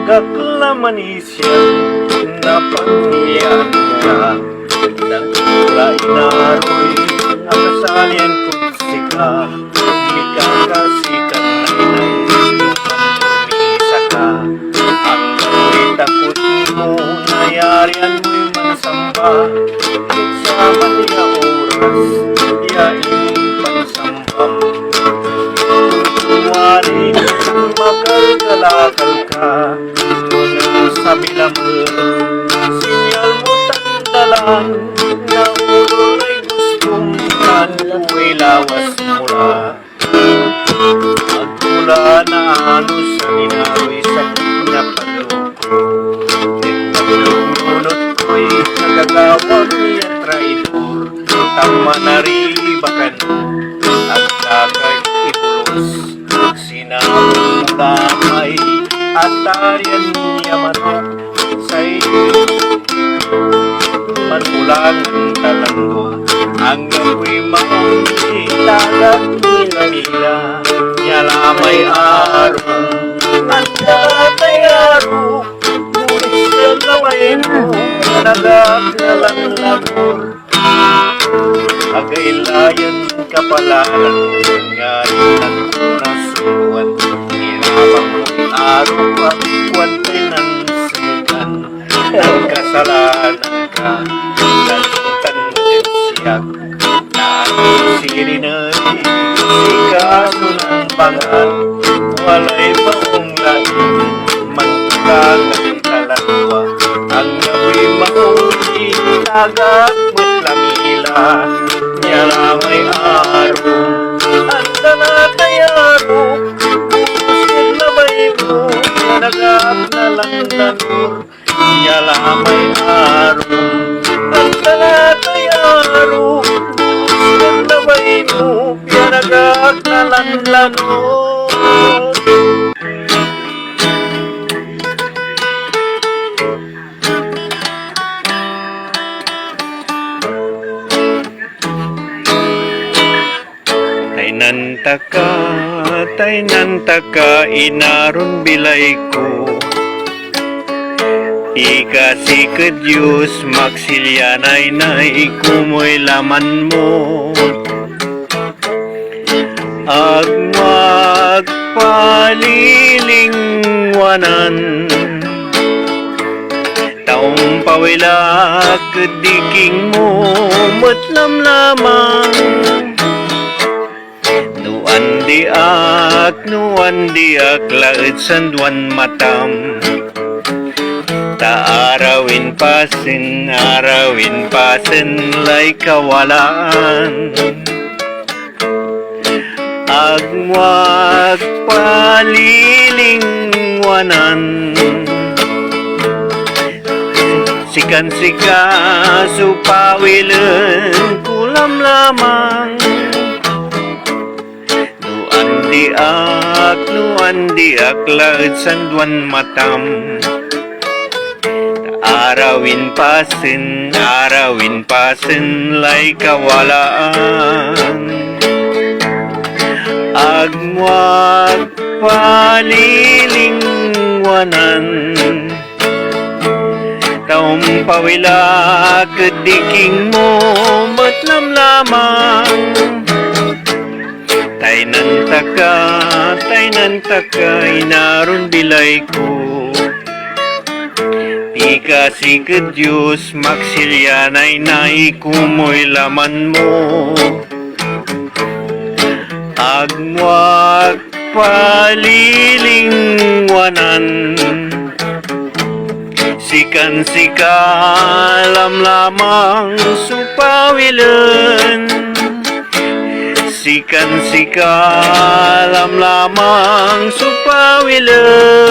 Gaklamanisyan na pangyan ka nagkulay naroy ang kasalian kong sika ikakasikan na inay ka ang ako'y takot mo nayarian mo'y mansamba sa maliya oras yain pansambam tuwari makalkalakal ka sa bilamon sinyal mo tandalan na ulo ay gustong kanu'y lawas mula magmula na ano sa ninaroy sa pinapaloko nagpaglunod ko'y nagagawang niya traidor tama na ribakan at kakaibulos sinabong damay at tarian niya manok sa'y manulang talanggo ang ako'y maungilagat nila niya lamay araw nagkatay araw ngunit siya lamay mo nagaglalang labor agailayan kapalaran ngayon nasuwan nirabang mo'y araw at kwantay ng sinutan ang kasalanan ka nasuntan mo din siyak na sirinay si kaso ng bangal walay baong lain magkulang ang kalangwa ang ako'y mauli tagak mo't lamila niya lamay araw ang danatay araw pusin na bay mo nagap na lang lanur niya lamay araw ang danatay araw pusin na bay mo nagap na lang lanur. Tay nantaka inaron bilay ko ikasikad Diyos maksilyanay nay kumoy laman mo agmag palilingwanan taong pawilak diking mo matlam lamang nuan diak laut sanduan matam arawin pasin lay kawalaan agwag palilingwanan sikan-sika supawilen kulam lamang nuan diak laut sanduan matam arawin pasin lay kawalaan agmuag palilingwanan taong pawilak diking mo matlam lamang tay nantaka inaron bilay ko ikasikad Diyos maksilyanay nay kumoy laman mo agmuag palilingwanan sikan-sika lamang supawilen sikan-sika lamang supawilen